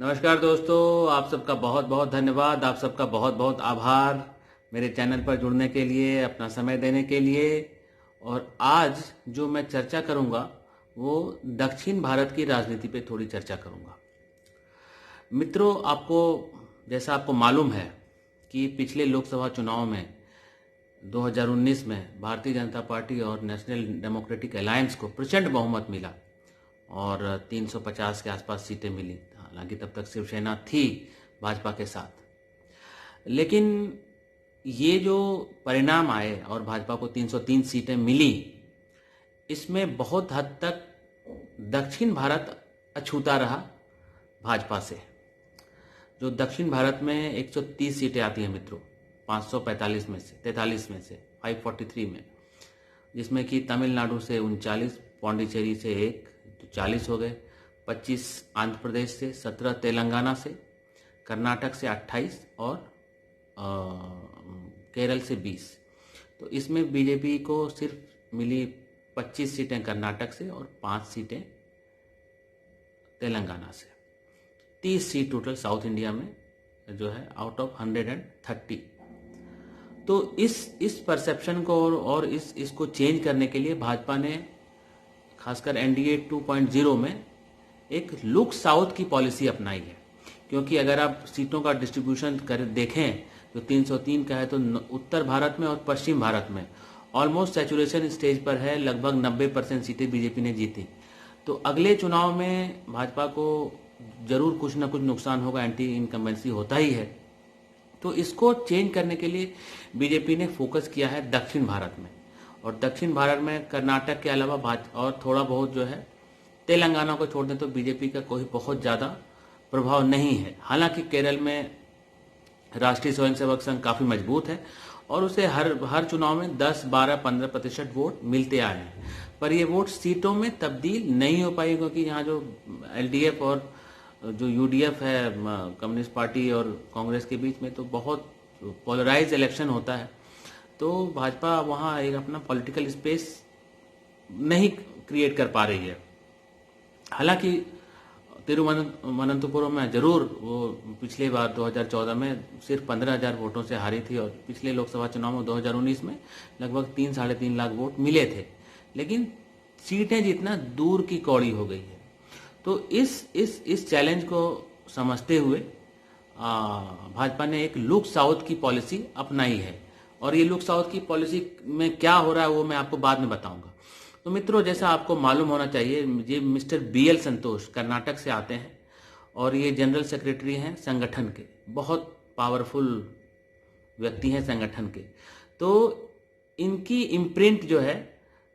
नमस्कार दोस्तों, आप सबका बहुत बहुत धन्यवाद। आप सबका बहुत बहुत आभार मेरे चैनल पर जुड़ने के लिए, अपना समय देने के लिए। और आज जो मैं चर्चा करूंगा वो दक्षिण भारत की राजनीति पे थोड़ी चर्चा करूंगा। मित्रों, जैसा आपको मालूम है कि पिछले लोकसभा चुनाव में 2019 में भारतीय जनता पार्टी और नेशनल डेमोक्रेटिक अलायंस को प्रचंड बहुमत मिला और 350 के आसपास सीटें मिली। हालांकि तब तक शिवसेना थी भाजपा के साथ, लेकिन ये जो परिणाम आए और भाजपा को 303 सीटें मिली, इसमें बहुत हद तक दक्षिण भारत अछूता रहा भाजपा से। जो दक्षिण भारत में 130 सीटें आती हैं मित्रों, 545 में से 43 में से 543 में, जिसमें कि तमिलनाडु से 39, पौंडीचेरी से 1 तो 40 हो गए, 25 आंध्र प्रदेश से, 17 तेलंगाना से, कर्नाटक से 28 और केरल से 20। तो इसमें बीजेपी को सिर्फ मिली 25 सीटें कर्नाटक से और 5 सीटें तेलंगाना से। 30 सीट टोटल साउथ इंडिया में जो है आउट ऑफ 130। तो इस परसेप्शन को और इसको चेंज करने के लिए भाजपा ने खासकर एनडीए 2.0 में एक लुक साउथ की पॉलिसी अपनाई है। क्योंकि अगर आप सीटों का डिस्ट्रीब्यूशन देखें तो 303 का है, तो उत्तर भारत में और पश्चिम भारत में ऑलमोस्ट सैचुरेशन स्टेज पर है। लगभग 90% सीटें बीजेपी ने जीती। तो अगले चुनाव में भाजपा को जरूर कुछ ना कुछ नुकसान होगा, एंटी इनकम्बेंसी होता ही है। तो इसको चेंज करने के लिए बीजेपी ने फोकस किया है दक्षिण भारत में। और दक्षिण भारत में कर्नाटक के अलावा और थोड़ा बहुत जो है तेलंगाना को छोड़ दें तो बीजेपी का कोई बहुत ज़्यादा प्रभाव नहीं है। हालांकि केरल में राष्ट्रीय स्वयंसेवक संघ काफ़ी मजबूत है और उसे हर चुनाव में 10, 12, 15% वोट मिलते आए हैं। पर ये वोट सीटों में तब्दील नहीं हो पाई, क्योंकि यहाँ जो एलडीएफ और जो यूडीएफ है, कम्युनिस्ट पार्टी और कांग्रेस के बीच में, तो बहुत पोलराइज इलेक्शन होता है। तो भाजपा वहाँ एक अपना पॉलिटिकल स्पेस नहीं क्रिएट कर पा रही है। हालांकि तिरुवनंतपुरम में जरूर वो पिछले बार 2014 में सिर्फ 15,000 वोटों से हारी थी और पिछले लोकसभा चुनाव में 2019 में लगभग 3-3.5 लाख वोट मिले थे, लेकिन सीटें जितना दूर की कौड़ी हो गई है। तो इस चैलेंज को समझते हुए भाजपा ने एक लुक साउथ की पॉलिसी अपनाई है। और ये लुक साउथ की पॉलिसी में क्या हो रहा है वो मैं आपको बाद में बताऊंगा। तो मित्रों, जैसा आपको मालूम होना चाहिए, ये मिस्टर बीएल संतोष कर्नाटक से आते हैं और ये जनरल सेक्रेटरी हैं संगठन के, बहुत पावरफुल व्यक्ति हैं संगठन के। तो इनकी इम्प्रिंट जो है,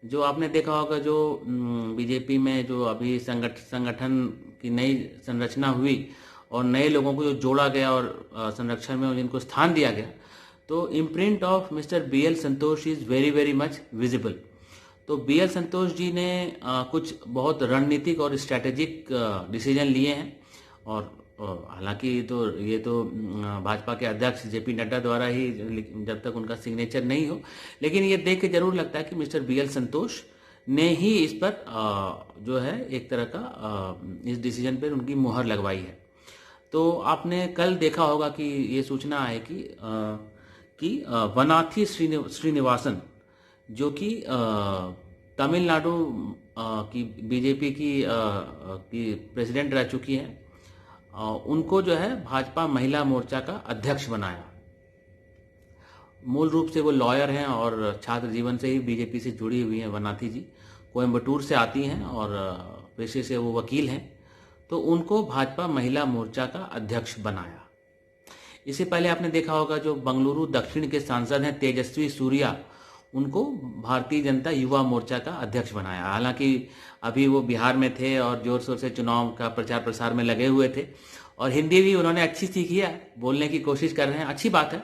जो आपने देखा होगा, जो बीजेपी में जो अभी संगठन की नई संरचना हुई और नए लोगों को जो जोड़ा गया और संरक्षण में जिनको स्थान दिया गया, तो imprint of mister BL Santosh is very very much visible. तो बीएल संतोष जी ने कुछ बहुत रणनीतिक और स्ट्रैटेजिक डिसीजन लिए हैं। और हालांकि ये तो भाजपा के अध्यक्ष जेपी नड्डा द्वारा ही, जब तक उनका सिग्नेचर नहीं हो, लेकिन ये देख के जरूर लगता है कि मिस्टर बीएल संतोष ने ही इस पर जो है एक तरह का इस डिसीजन पर उनकी मुहर लगवाई है। तो आपने कल देखा होगा कि ये सूचना है कि वनाथी श्रीनिवासन, जो कि तमिलनाडु की बीजेपी की प्रेसिडेंट रह चुकी हैं, उनको जो है भाजपा महिला मोर्चा का अध्यक्ष बनाया। मूल रूप से वो लॉयर हैं और छात्र जीवन से ही बीजेपी से जुड़ी हुई हैं। वनाथी जी कोयम्बटूर से आती हैं और पेशे से वो वकील हैं। तो उनको भाजपा महिला मोर्चा का अध्यक्ष बनाया। इससे पहले आपने देखा होगा जो बंगलुरु दक्षिण के सांसद हैं तेजस्वी सूर्या, उनको भारतीय जनता युवा मोर्चा का अध्यक्ष बनाया। हालांकि अभी वो बिहार में थे और जोर शोर से चुनाव का प्रचार प्रसार में लगे हुए थे और हिंदी भी उन्होंने अच्छी सीखी है, बोलने की कोशिश कर रहे हैं, अच्छी बात है।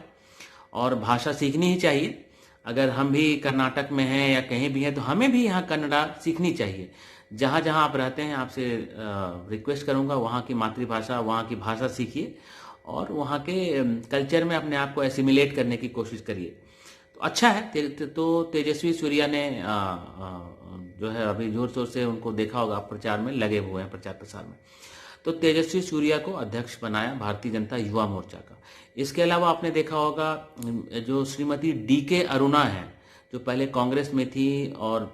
और भाषा सीखनी ही चाहिए। अगर हम भी कर्नाटक में हैं या कहीं भी हैं तो हमें भी यहाँ कन्नड़ा सीखनी चाहिए। जहाँ जहाँ आप रहते हैं, आपसे रिक्वेस्ट करूँगा वहाँ की मातृभाषा, वहाँ की भाषा सीखिए और वहाँ के कल्चर में अपने आप को एसिमिलेट करने की कोशिश करिए। तो अच्छा है। तो तेजस्वी सूर्या ने जो है अभी जोर शोर से उनको देखा होगा प्रचार में लगे हुए हैं, प्रचार प्रसार में। तो तेजस्वी सूर्या को अध्यक्ष बनाया भारतीय जनता युवा मोर्चा का। इसके अलावा आपने देखा होगा जो श्रीमती DK अरुणा है, जो पहले कांग्रेस में थी और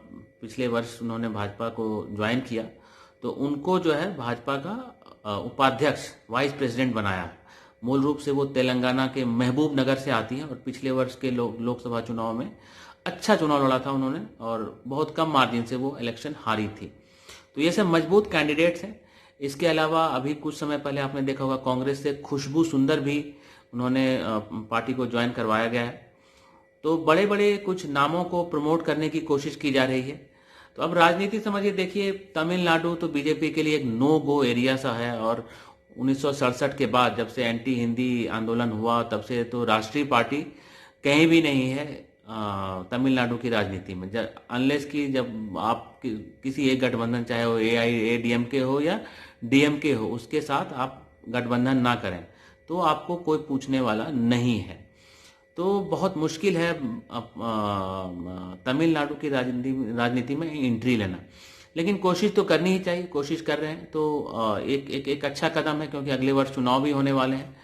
पिछले वर्ष उन्होंने भाजपा को ज्वाइन किया, तो उनको जो है भाजपा का उपाध्यक्ष वाइस प्रेसिडेंट बनाया। मूल रूप से वो तेलंगाना के महबूब नगर से आती हैं और पिछले वर्ष के लोकसभा चुनाव में अच्छा चुनाव लड़ा था उन्होंने और बहुत कम मार्जिन से वो इलेक्शन हारी थी। तो ये सब मजबूत कैंडिडेट्स हैं। इसके अलावा अभी कुछ समय पहले आपने देखा होगा कांग्रेस से खुशबू सुंदर भी उन्होंने पार्टी को ज्वाइन करवाया गया है। तो बड़े बड़े कुछ नामों को प्रमोट करने की कोशिश की जा रही है। तो अब राजनीति समझिए, देखिए तमिलनाडु तो बीजेपी के लिए एक नो गो एरिया सा है और 1967 के बाद जब से एंटी हिंदी आंदोलन हुआ तब से तो राष्ट्रीय पार्टी कहीं भी नहीं है तमिलनाडु की राजनीति में, अनलेस कि जब आप किसी एक गठबंधन, चाहे वो AIADMK हो या DMK हो, उसके साथ आप गठबंधन ना करें तो आपको कोई पूछने वाला नहीं है। तो बहुत मुश्किल है तमिलनाडु की राजनीति में एंट्री लेना, लेकिन कोशिश तो करनी ही चाहिए। कोशिश कर रहे हैं तो एक अच्छा कदम है, क्योंकि अगले वर्ष चुनाव भी होने वाले हैं।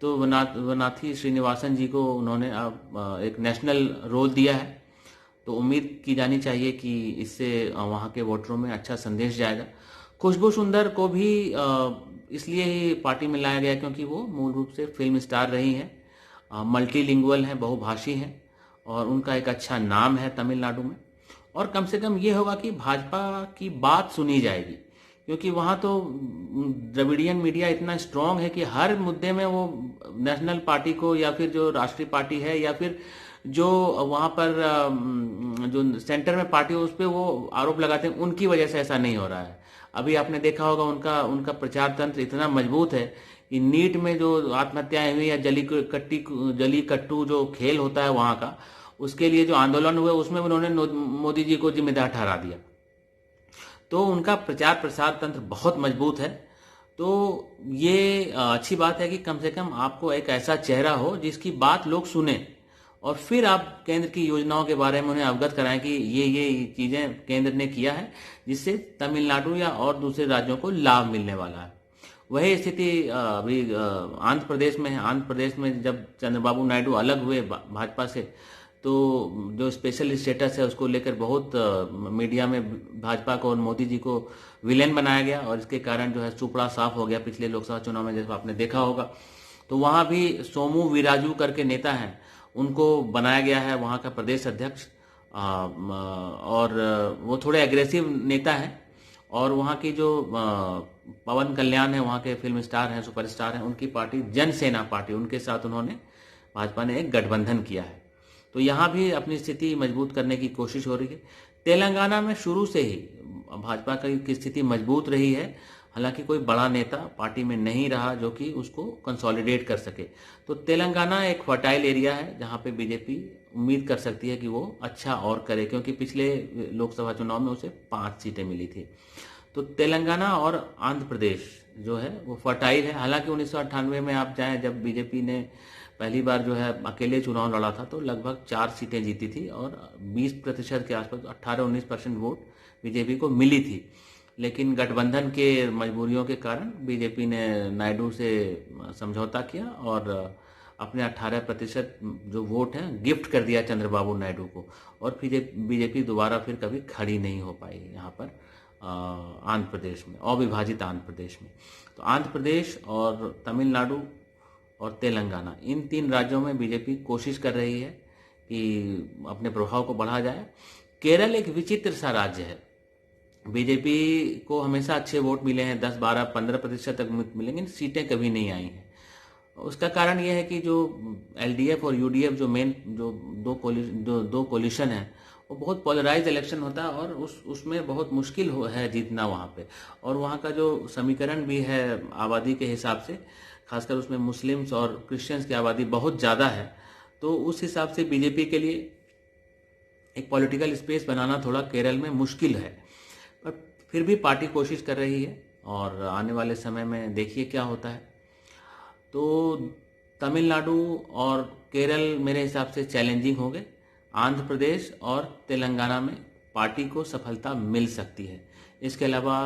तो वनाथी श्रीनिवासन जी को उन्होंने अब एक नेशनल रोल दिया है, तो उम्मीद की जानी चाहिए कि इससे वहाँ के वोटरों में अच्छा संदेश जाएगा। खुशबू सुंदर को भी इसलिए ही पार्टी में लाया गया क्योंकि वो मूल रूप से फिल्म स्टार रही हैं, मल्टीलिंगुअल हैं, बहुभाषी हैं और उनका एक अच्छा नाम है तमिलनाडु में। और कम से कम ये होगा कि भाजपा की बात सुनी जाएगी, क्योंकि वहाँ तो द्रविडियन मीडिया इतना स्ट्रांग है कि हर मुद्दे में वो नेशनल पार्टी को या फिर जो राष्ट्रीय पार्टी है या फिर जो वहाँ पर जो सेंटर में पार्टी है उस पर वो आरोप लगाते हैं, उनकी वजह से ऐसा नहीं हो रहा है। अभी आपने देखा होगा उनका प्रचार तंत्र इतना मजबूत है कि नीट में जो आत्महत्याएं हुई या जली कट्टू जो खेल होता है वहाँ का, उसके लिए जो आंदोलन हुए उसमें उन्होंने मोदी जी को जिम्मेदार ठहरा दिया। तो उनका प्रचार प्रसार तंत्र बहुत मजबूत है। तो ये अच्छी बात है कि कम से कम आपको एक ऐसा चेहरा हो जिसकी बात लोग सुने और फिर आप केंद्र की योजनाओं के बारे में उन्हें अवगत कराएं कि ये चीजें केंद्र ने किया है जिससे तमिलनाडु या और दूसरे राज्यों को लाभ मिलने वाला है। वही स्थिति अभी आंध्र प्रदेश में है। आंध्र प्रदेश में जब चंद्रबाबू नायडू अलग हुए भाजपा से, तो जो स्पेशल स्टेटस है उसको लेकर बहुत मीडिया में भाजपा को और मोदी जी को विलेन बनाया गया और इसके कारण जो है सुपड़ा साफ हो गया पिछले लोकसभा चुनाव में, जैसे आपने देखा होगा। तो वहाँ भी सोमू वीराजू करके नेता हैं, उनको बनाया गया है वहाँ का प्रदेश अध्यक्ष और वो थोड़े एग्रेसिव नेता हैं। और वहाँ की जो पवन कल्याण है, वहाँ के फिल्म स्टार हैं, सुपरस्टार हैं, उनकी पार्टी जनसेना पार्टी, उनके साथ उन्होंने भाजपा ने एक गठबंधन किया है। तो यहाँ भी अपनी स्थिति मजबूत करने की कोशिश हो रही है। तेलंगाना में शुरू से ही भाजपा की स्थिति मजबूत रही है, हालांकि कोई बड़ा नेता पार्टी में नहीं रहा जो कि उसको कंसोलिडेट कर सके। तो तेलंगाना एक फर्टाइल एरिया है जहाँ पे बीजेपी उम्मीद कर सकती है कि वो अच्छा और करे, क्योंकि पिछले लोकसभा चुनाव में उसे 5 सीटें मिली थी। तो तेलंगाना और आंध्र प्रदेश जो है वो फर्टाइल है। हालांकि 1998 में आप जाएं, जब बीजेपी ने पहली बार जो है अकेले चुनाव लड़ा था, तो लगभग 4 सीटें जीती थी और 20% के आसपास 18-19% वोट बीजेपी को मिली थी। लेकिन गठबंधन के मजबूरियों के कारण बीजेपी ने नायडू से समझौता किया और अपने 18% जो वोट हैं गिफ्ट कर दिया चंद्रबाबू नायडू को, और फिर बीजेपी दोबारा फिर कभी खड़ी नहीं हो पाई यहाँ पर आंध्र प्रदेश में, अविभाजित आंध्र प्रदेश में। तो आंध्र प्रदेश और तमिलनाडु और तेलंगाना, इन 3 राज्यों में बीजेपी कोशिश कर रही है कि अपने प्रभाव को बढ़ा जाए। केरल एक विचित्र सा राज्य है। बीजेपी को हमेशा अच्छे वोट मिले हैं, 10, 12, 15% तक मिलेंगे, लेकिन सीटें कभी नहीं आई हैं। उसका कारण यह है कि जो LDF और UDF जो मेन जो दो कोलिशन है, वो बहुत पोलराइज इलेक्शन होता है और उसमें बहुत मुश्किल है जीतना वहाँ पे। और वहाँ का जो समीकरण भी है आबादी के हिसाब से, खासकर उसमें मुस्लिम्स और क्रिश्चियंस की आबादी बहुत ज़्यादा है, तो उस हिसाब से बीजेपी के लिए एक पॉलिटिकल स्पेस बनाना थोड़ा केरल में मुश्किल है। पर फिर भी पार्टी कोशिश कर रही है और आने वाले समय में देखिए क्या होता है। तो तमिलनाडु और केरल मेरे हिसाब से चैलेंजिंग होंगे। आंध्र प्रदेश और तेलंगाना में पार्टी को सफलता मिल सकती है। इसके अलावा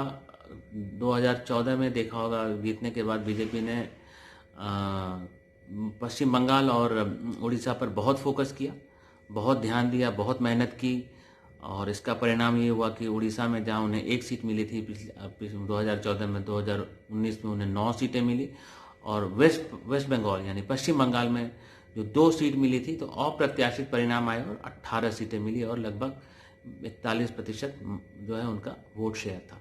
2014 में देखा होगा, जीतने के बाद बीजेपी ने पश्चिम बंगाल और उड़ीसा पर बहुत फोकस किया, बहुत ध्यान दिया, बहुत मेहनत की, और इसका परिणाम ये हुआ कि उड़ीसा में जहां उन्हें 1 सीट मिली थी पिछले 2014 में, 2019 में उन्हें 9 सीटें मिली, और वेस्ट बंगाल यानी पश्चिम बंगाल में जो 2 सीट मिली थी, तो अप्रत्याशित परिणाम आए और 18 सीटें मिली और लगभग 41% जो है उनका वोट शेयर था।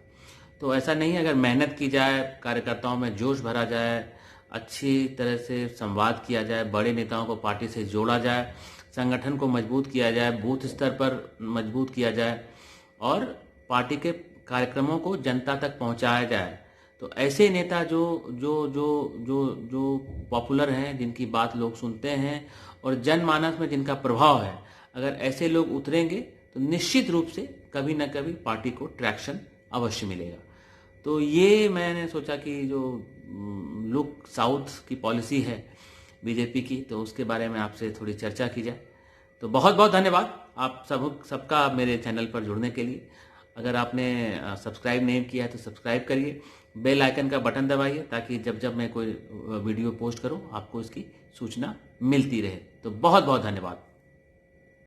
तो ऐसा नहीं है, अगर मेहनत की जाए, कार्यकर्ताओं में जोश भरा जाए, अच्छी तरह से संवाद किया जाए, बड़े नेताओं को पार्टी से जोड़ा जाए, संगठन को मजबूत किया जाए, बूथ स्तर पर मजबूत किया जाए और पार्टी के कार्यक्रमों को जनता तक पहुंचाया जाए, तो ऐसे नेता जो जो जो जो जो पॉपुलर हैं, जिनकी बात लोग सुनते हैं और जनमानस में जिनका प्रभाव है, अगर ऐसे लोग उतरेंगे तो निश्चित रूप से कभी न कभी पार्टी को ट्रैक्शन अवश्य मिलेगा। तो ये मैंने सोचा कि जो लुक साउथ की पॉलिसी है बीजेपी की, तो उसके बारे में आपसे थोड़ी चर्चा की जाए। तो बहुत बहुत धन्यवाद आप सबका मेरे चैनल पर जुड़ने के लिए। अगर आपने सब्सक्राइब नहीं किया है तो सब्सक्राइब करिए, बेल आइकन का बटन दबाइए, ताकि जब जब मैं कोई वीडियो पोस्ट करूं आपको इसकी सूचना मिलती रहे। तो बहुत बहुत धन्यवाद।